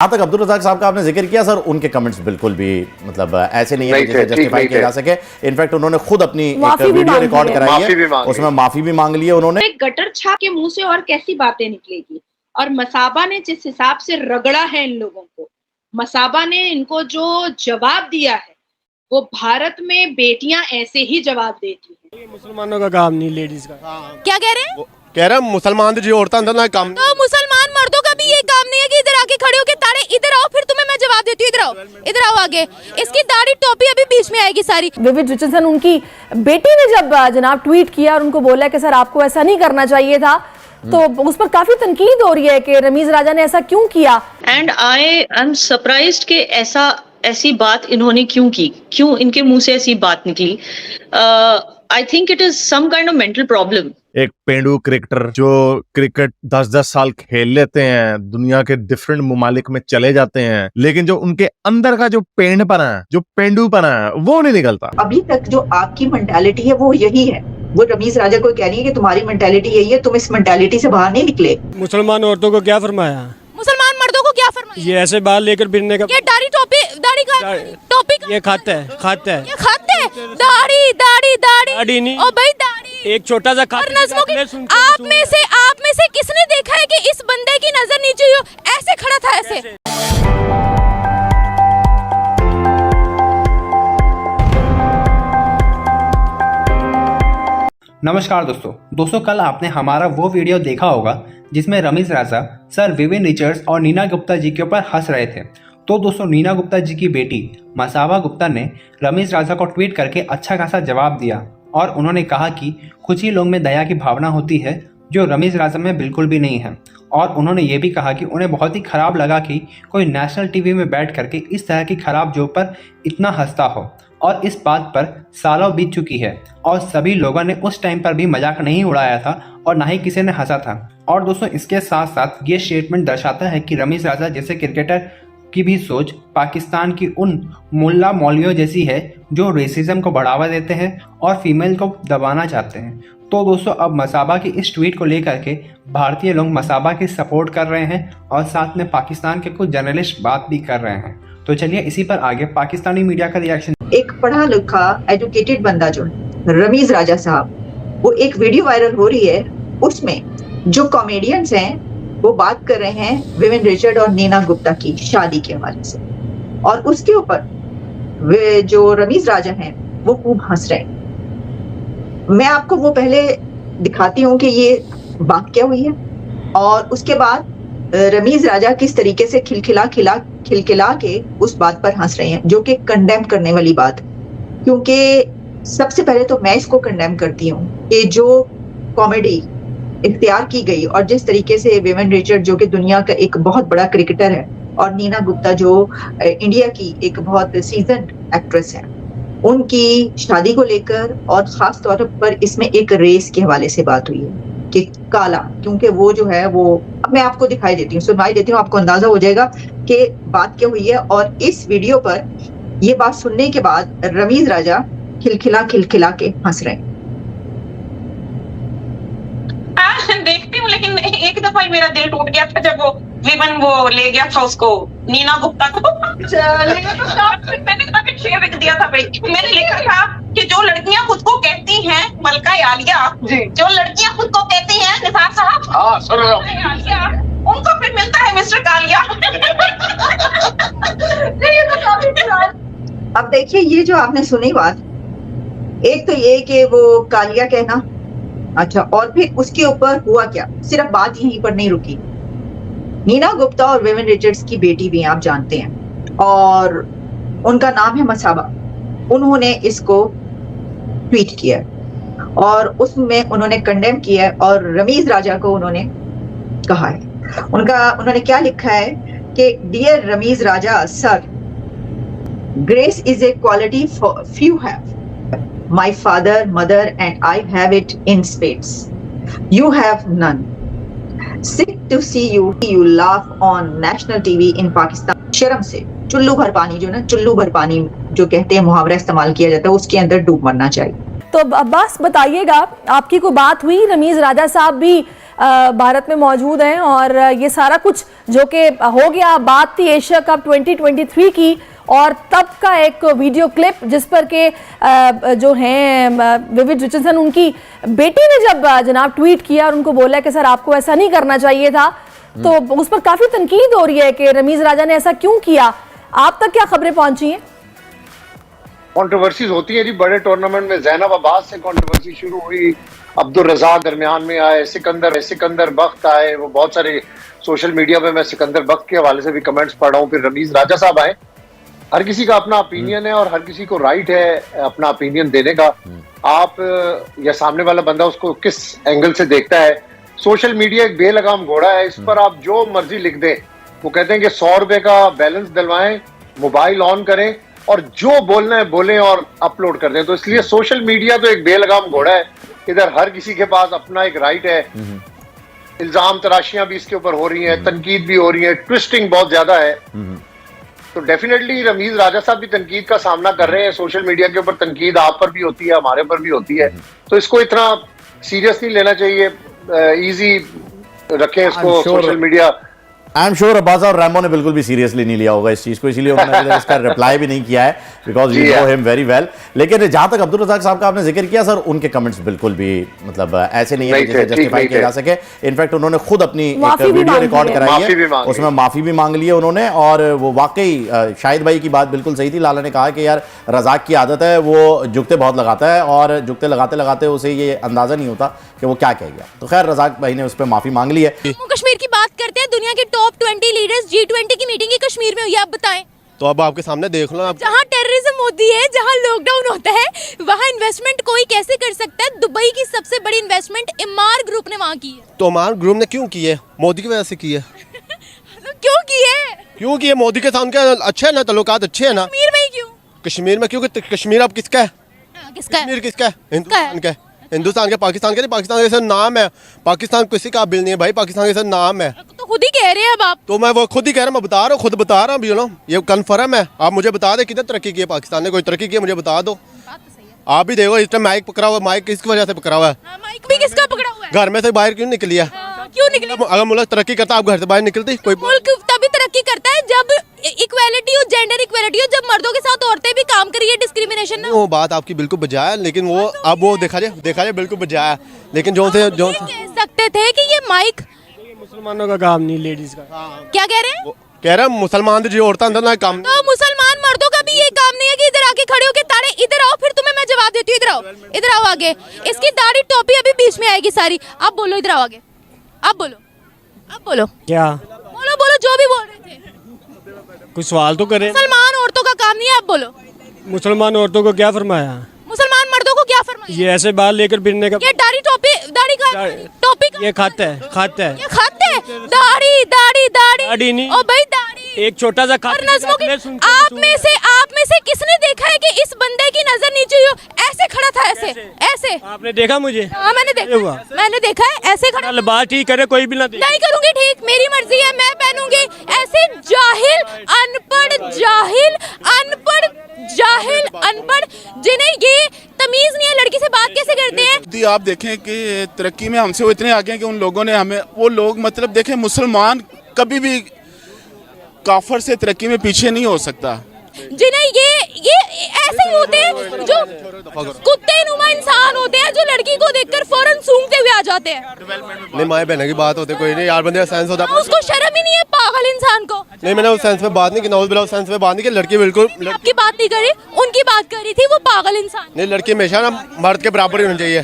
जहाँ तक अब्दुल रज़ाक साहब का आपने जिक्र किया सर, उनके कमेंट्स बिल्कुल भी मतलब ऐसे नहीं है जिसे जस्टिफाई किया जा सके। इनफैक्ट उन्होंने खुद अपनी एक वीडियो रिकॉर्ड कराई है, उसमें माफी भी मांग ली है उन्होंने। एक गटर छाप के मुंह से और कैसी बातें निकलेगी। और मसाबा ने जिस हिसाब से रगड़ा है इन लोगों को, मसाबा ने इनको जो जवाब दिया है वो भारत में बेटियां ऐसे ही जवाब देती हैं। ये मुसलमानों का काम नहीं, लेडीज का। क्या कह रहे हैं? कह रहा मुसलमान जो औरतां अंदर ना काम। तो मुसलमान मर्दों का भी ये काम नहीं है कि इधर आके खड़े होके तारे इधर आओ फिर तुम्हें मैं जवाब देती हूँ, इधर आओ आगे। इसकी दाढ़ी टोपी अभी बीच में आएगी सारी। विविन रिचर्डसन उनकी बेटी ने जब जनाब ट्वीट किया और उनको बोला कि सर आपको ऐसा नहीं करना चाहिए था, तो उस पर काफी तनकीद हो रही है कि रमीज राजा ने ऐसा क्यों किया। एंड आई एम सरप्राइज्ड कि ऐसी बात इन्होंने क्यों की, क्यों इनके मुंह से ऐसी बात निकली। I think it is some kind of mental problem. एक पेंडू क्रिकेटर जो क्रिकेट 10-10 साल खेल लेते हैं, दुनिया के डिफरेंट ममालिक में चले जाते हैं, लेकिन जो उनके अंदर का जो पेंडपना है, जो पेंडूपना है, वो नहीं निकलता। अभी तक जो आपकी मेंटालिटी है वो यही है। वो रमीज राजा को कह रही है कि तुम्हारी मेंटालिटी यही है, तुम इस मेंटालिटी से बाहर नहीं निकले। मुसलमान औरतों को क्या फरमाया? मुसलमान मर्दों को क्या फरमाया? ये ऐसे बाल लेकर फिरने का। ये दाढ़ी टोपी, दाढ़ी का टोपी का ये खाते है, ये खाते हैं। दाढ़ी नहीं। ओ भाई दाढ़ी एक छोटा सा और नज़्मों की आप में से किसने देखा है कि इस बंदे की नजर नीचे हो ऐसे खड़ा था ऐसे? नमस्कार दोस्तों, कल आपने हमारा वो वीडियो देखा होगा जिसमें Ramiz Raja sir woven Richards और नीना गुप्ता जी के ऊपर हंस रहे थे। तो दोस्तों, नीना गुप्ता जी की बेटी मसाबा गुप्ता ने रमीज राजा को ट्वीट करके अच्छा खासा जवाब दिया और उन्होंने कहा कि कुछ ही लोग में दया की भावना होती है जो रमीज राजा में बिल्कुल भी नहीं है। और उन्होंने ये भी कहा कि उन्हें बहुत ही ख़राब लगा कि कोई नेशनल टीवी में बैठ करके इस तरह की ख़राब जोक पर इतना हंसता हो। और इस बात पर सालों बीत चुकी है और सभी लोगों ने उस टाइम पर भी मजाक नहीं उड़ाया था और ना ही किसी ने हंसा था। और दोस्तों, इसके साथ साथ ये स्टेटमेंट दर्शाता है कि रमीज राजा जैसे क्रिकेटर की भी सोच पाकिस्तान की उन मुल्ला मौलवियों जैसी है जो रेसिज्म को बढ़ावा देते हैं और फीमेल को दबाना चाहते हैं। तो दोस्तों, अब मसाबा की इस ट्वीट को लेकर के भारतीय लोग मसाबा की सपोर्ट कर रहे हैं और साथ में पाकिस्तान के कुछ जर्नलिस्ट बात भी कर रहे हैं। तो चलिए इसी पर आगे पाकिस्तानी मीडिया का रिएक्शन। एक पढ़ा लिखा एजुकेटेड बंदा जो रमीज राजा साहब, वो एक वीडियो वायरल हो रही है, उसमें जो कॉमेडियंस हैं वो बात कर रहे हैं विविन रिचर्ड और नीना गुप्ता की शादी के हवाले से, और उसके ऊपर जो रमीज राजा हैं वो खूब हंस रहे हैं। मैं आपको वो पहले दिखाती हूँ कि ये बात क्या हुई है और उसके बाद रमीज राजा किस तरीके से खिलखिला के उस बात पर हंस रहे हैं, जो कि कंडेम करने वाली बात। क्योंकि सबसे पहले तो मैं इसको कंडेम करती हूँ कि जो कॉमेडी इख्तियार की गई और जिस तरीके से विविन रिचर्ड जो कि दुनिया का एक बहुत बड़ा क्रिकेटर है और नीना गुप्ता जो इंडिया की एक बहुत सीजन्ड एक्ट्रेस है, उनकी शादी को लेकर और खास तौर पर इसमें एक रेस के हवाले से बात हुई है कि काला, क्योंकि वो जो है वो, अब मैं आपको दिखाई देती हूँ, सुनवाई देती हूँ, आपको अंदाजा हो जाएगा कि बात क्या हुई है। और इस वीडियो पर ये बात सुनने के बाद रमीज राजा खिलखिला के हंस रहे हैं। देखती हूँ, लेकिन एक दफा ही मेरा दिल टूट गया था जब वो विवन वो ले गया था उसको, नीना गुप्ता को। मैंने तब शेयर लिख दिया था भाई, मैंने लिखा था कि जो लड़कियां खुद को कहती हैं मलका आलिया, जो लड़कियां खुद को कहती हैं निसार साहब, हाँ सुन रहा हूं, उनको फिर मिलता है मिस्टर कालिया। अब देखिए, ये जो आपने सुनी बात, एक तो ये कि वो कालिया कहना, अच्छा, और फिर उसके ऊपर हुआ क्या, सिर्फ बात यहीं पर नहीं रुकी। नीना गुप्ता और विविन रिचर्ड्स की बेटी भी आप जानते हैं और उनका नाम है मसाबा। उन्होंने इसको ट्वीट किया और उसमें उन्होंने कंडेम किया और रमीज राजा को उन्होंने कहा है, उन्होंने क्या लिखा है कि dear Ramiz Raja sir, grace is a quality few have, my father, mother and I have it in spades. You have none. Sick to see you laugh on national TV in Pakistan. शर्म से चुल्लू भर पानी, जो ना चुल्लू भर पानी जो कहते हैं, मुहावरा इस्तेमाल किया जाता है, उसके अंदर डूब मरना चाहिए। तो अब्बास बताइएगा, आपकी कोई बात हुई? रमीज राजा साहब भी भारत में मौजूद हैं और ये सारा कुछ जो कि हो गया, बात थी एशिया कप 2023 की और तब का एक वीडियो क्लिप जिस पर के जो हैं विविन रिचर्डसन, उनकी बेटी ने जब जनाब ट्वीट किया और उनको बोला कि सर आपको ऐसा नहीं करना चाहिए था, तो उस पर काफी तनकीद हो रही है कि रमीज राजा ने ऐसा क्यों किया। आप तक क्या खबरें पहुंची हैं? कंट्रोवर्सीज होती है जी बड़े टूर्नामेंट में। ज़ैनब अब्बास से कंट्रोवर्सी शुरू हुई, अब्दुल रज़ाक दरमियान में आए, सिकंदर बख्त आए, वो बहुत सारे सोशल मीडिया पे मैं सिकंदर बख्त के हवाले से भी कमेंट्स पढ़ रहा हूँ, फिर रमीज राजा साहब आए। हर किसी का अपना ओपिनियन है और हर किसी को राइट है अपना ओपिनियन देने का। आप या सामने वाला बंदा उसको किस एंगल से देखता है। सोशल मीडिया एक बेलगाम घोड़ा है, इस पर आप जो मर्जी लिख दें। वो कहते हैं कि 100 रुपए का बैलेंस डलवाएं, मोबाइल ऑन करें और जो बोलना है बोलें और अपलोड कर दें। तो इसलिए सोशल मीडिया तो एक बेलगाम घोड़ा है, इधर हर किसी के पास अपना एक राइट है। इल्जाम तराशियां भी इसके ऊपर हो रही हैं, तनकीद भी हो रही है, ट्विस्टिंग बहुत ज्यादा है। तो डेफिनेटली रमीज राजा साहब भी तनकीद का सामना कर रहे हैं। सोशल मीडिया के ऊपर तनकीद आप पर भी होती है, हमारे पर भी होती है, तो इसको इतना सीरियस नहीं लेना चाहिए। इजी रखें इसको social media. I am sure Abbas और रैमो ने बिल्कुल भी सीरियसली नहीं लिया होगा इस चीज को, इसीलिए उन्होंने इसका रिप्लाई भी नहीं किया है, because you know him very well. लेकिन जहां तक अब्दुल रज़ाक साहब का आपने जिक्र किया सर, उनके कमेंट्स बिल्कुल भी मतलब ऐसे नहीं है जिसे जस्टिफाई किया जा सके। इनफैक्ट उन्होंने खुद अपनी एक वीडियो रिकॉर्ड कराई है, उसमें माफी भी मांग ली है उन्होंने। और वो वाकई शाहिद भाई की बात बिल्कुल सही थी। लाला ने कहा कि यार रज़ाक की आदत है, वो जुगते बहुत लगाता है और जुगते लगाते लगाते उसे ये अंदाजा नहीं होता कि वो क्या कह गया। तो खैर रज़ाक भाई ने उस पर माफी मांग ली है। कश्मीर की बात करते हैं, दुनिया के टॉप 20 लीडर्स G20 की मीटिंग ही कश्मीर में हुई है, आप बताएं। तो अब आपके सामने देख लो, जहाँ टेररिज्म होती है, जहाँ लॉकडाउन होता है, वहाँ इन्वेस्टमेंट कोई कैसे कर सकता है? दुबई की सबसे बड़ी इन्वेस्टमेंट इमार ग्रुप ने वहाँ की है। तो इमार ग्रुप ने क्यों की है? मोदी की वजह से की है। क्यों की है? क्यों की है? मोदी के साथ उनके अच्छे है ना, ताल्लुकात अच्छे है ना। कश्मीर में ही क्यों? कश्मीर में क्योंकि कश्मीर अब किसका है? किसका है? कश्मीर किसका है? हिंदुस्तान का है। हिंदुस्तान के, पाकिस्तान के नहीं, पाकिस्तान के सर नाम है। पाकिस्तान किसी काबिल नहीं है भाई, पाकिस्तान के सर नाम है। तो खुद ही कह रहे हैं अब आप। तो मैं वो खुद ही कह रहा हूँ, मैं बता रहा हूँ, खुद बता रहा हूँ, यू नो ये कन्फर्म है। आप मुझे बता दें किधर तरक्की की है पाकिस्तान ने? कोई तरक्की की है मुझे बता दो। आप भी देखो इस टाइम माइक पकड़ा हुआ, माइक किसकी वजह से पकड़ा हुआ है? माइक भी किसका पकड़ा हुआ है? घर में से बाहर क्यों निकली है? क्यों निकली? अगर मुल्क तरक्की करता आप घर से बाहर निकलती? कोई मुल्क तभी तरक्की करता है जब इक्वालिटी हो, जेंडर इक्वालिटी हो, जब मर्दों के साथ औरतें भी काम करिए, डिस्क्रिमिनेशन ना। वो बात आपकी बिल्कुल बजाय है, लेकिन वो अब वो देखा जाए बिल्कुल बजाय है। लेकिन जो कह सकते थे कि ये माइक मुसलमानों का काम नहीं, लेडीज का। क्या कह रहे हैं? कह रहे हैं मुसलमान जो औरतें अंदर ना काम। तो मुसलमान मर्दों का भी ये काम नहीं है कि इधर आके खड़े होके तारे इधर आओ, फिर तुम्हें मैं जवाब देती हूँ, इधर आओ आगे। इसकी दाढ़ी टोपी अभी बीच में आएगी सारी। आप बोलो, इधर आओ आगे, आप बोलो क्या बोलो जो भी बोल रहे थे। कुछ सवाल तो करें। मुसलमान औरतों का काम नहीं है, आप बोलो। मुसलमान औरतों को क्या फरमाया? मुसलमान मर्दों को क्या फरमाया? ये ऐसे बाल लेकर फिरने का। ये दाढ़ी का टोपी का ये खत है। ये खत है। दाढ़ी नहीं। ओ भाई दाढ़ी एक छोटा सा खत। आप में से किसने देखा है कि इस बंदे की नजर नीचे हुई हो? ऐसे खड़ा था, ऐसे। आपने देखा मुझे? हाँ मैंने देखा है ऐसे खड़ा। बात ठीक करे, कोई भी ना देखे। नहीं करूंगी ठीक, मेरी मर्जी है, मैं पहनूंगी। ऐसे जाहिल अनपढ़ जिन्हें ये तमीज नहीं है लड़की से बात कैसे करते हैं। आप देखें कि तरक्की में हमसे वो इतने आगे हैं कि उन लोगों ने हमें, वो लोग मतलब देखें, मुसलमान कभी भी काफर से तरक्की में पीछे नहीं हो सकता। जिन्हें ये ऐसे ही होते हैं जो कुत्ते नुमा इंसान होते हैं, जो लड़की को देखकर फौरन सूंघते हुए आ जाते हैं। नहीं माए बहने की बात होती कोई नहीं यार, बंदे का सेंस होता है। उसको शर्म ही नहीं है पागल इंसान को। नहीं मैंने उस सेंस में बात नहीं की, नौज बिला उस सेंस में बात नहीं की। लड़की बिल्कुल आपकी बात नहीं करी, उनकी बात करी थी, वो पागल इंसान। नहीं, लड़की हमेशा ना मर्द के बराबर ही होनी चाहिए।